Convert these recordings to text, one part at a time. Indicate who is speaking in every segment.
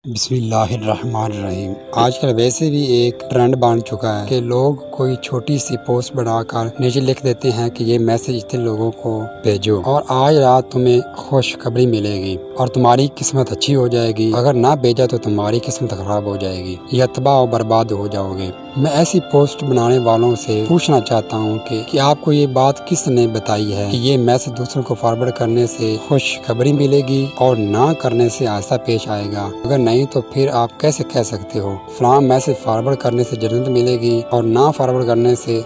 Speaker 1: بسم اللہ الرحمن الرحیم۔ آج کل ویسے بھی ایک ٹرینڈ بن چکا ہے کہ لوگ کوئی چھوٹی سی پوسٹ بنا کر نیچے لکھ دیتے ہیں کہ یہ میسج اتنے لوگوں کو بھیجو اور آج رات تمہیں خوشخبری ملے گی اور تمہاری قسمت اچھی ہو جائے گی، اگر نہ بھیجا تو تمہاری قسمت خراب ہو جائے گی یا تباہ و برباد ہو جاؤ گے۔ میں ایسی پوسٹ بنانے والوں سے پوچھنا چاہتا ہوں کہ آپ کو یہ بات کس نے بتائی ہے کہ یہ میسج دوسروں کو فارورڈ کرنے سے خوشخبری ملے گی اور نہ کرنے سے آہستہ پیش آئے گا؟ اگر نہیں تو پھر آپ کیسے کہہ سکتے ہو فلاں میسج فارورڈ کرنے سے جنت ملے گی اور نہ فارورڈ کرنے سے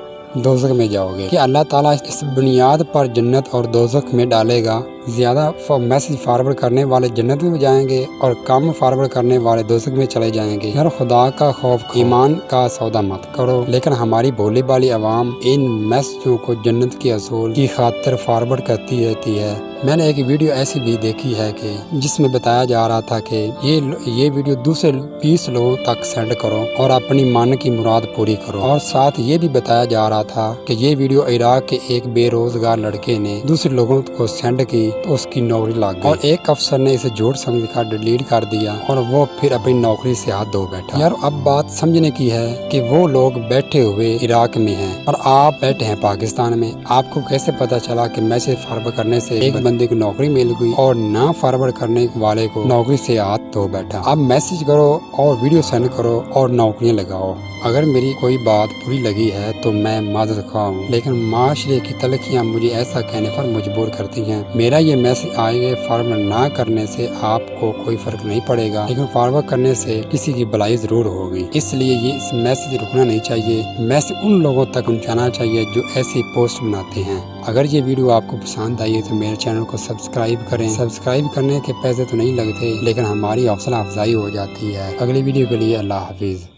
Speaker 1: دوزخ میں جاؤ گے؟ کہ اللہ تعالیٰ اس بنیاد پر جنت اور دوزخ میں ڈالے گا؟ زیادہ میسج فارورڈ کرنے والے جنت میں جائیں گے اور کم فارورڈ کرنے والے دوزخ میں چلے جائیں گے۔ یار خدا کا خوف، ایمان کا سودا مت کرو۔ لیکن ہماری بھولی بالی عوام ان میسجوں کو جنت کے اصول کی خاطر فارورڈ کرتی رہتی ہے۔ میں نے ایک ویڈیو ایسی بھی دیکھی ہے کہ جس میں بتایا جا رہا تھا کہ یہ ویڈیو دوسرے 20 لوگوں تک سینڈ کرو اور اپنی من کی مراد پوری کرو، اور ساتھ یہ بھی بتایا جا رہا تھا کہ یہ ویڈیو عراق کے ایک بے روزگار لڑکے نے دوسرے لوگوں کو سینڈ کی تو اس کی نوکری لگ گئی اور ایک افسر نے اسے جھوٹ سمجھ کر ڈیلیٹ کر دیا اور وہ پھر اپنی نوکری سے ہاتھ دھو بیٹھا۔ یار اب بات سمجھنے کی ہے کہ وہ لوگ بیٹھے ہوئے عراق میں ہیں اور آپ بیٹھے ہیں پاکستان میں۔ آپ کو کیسے پتا چلا کہ میسج فارورڈ کرنے سے ایک بندے کو نوکری مل گئی اور نہ فارورڈ کرنے والے کو نوکری سے ہاتھ دھو بیٹھا؟ اب میسج کرو اور ویڈیو سینڈ کرو اور نوکریاں لگاؤ۔ اگر میری کوئی بات بری لگی ہے تو میں معذرت خواہ ہوں، لیکن معاشرے کی تلخیاں مجھے ایسا کہنے پر مجبور کرتی ہیں۔ میرا یہ میسج آگے فارورڈ نہ کرنے سے آپ کو کوئی فرق نہیں پڑے گا، لیکن فارورڈ کرنے سے کسی کی بھلائی ضرور ہوگی۔ اس لیے یہ اس میسج رکنا نہیں چاہیے، میسج ان لوگوں تک پہنچانا چاہیے جو ایسی پوسٹ بناتے ہیں۔ اگر یہ ویڈیو آپ کو پسند آئی ہے تو میرے چینل کو سبسکرائب کریں۔ سبسکرائب کرنے کے پیسے تو نہیں لگتے، لیکن ہماری حوصلہ افزائی ہو جاتی ہے۔ اگلی ویڈیو کے لیے اللہ حافظ۔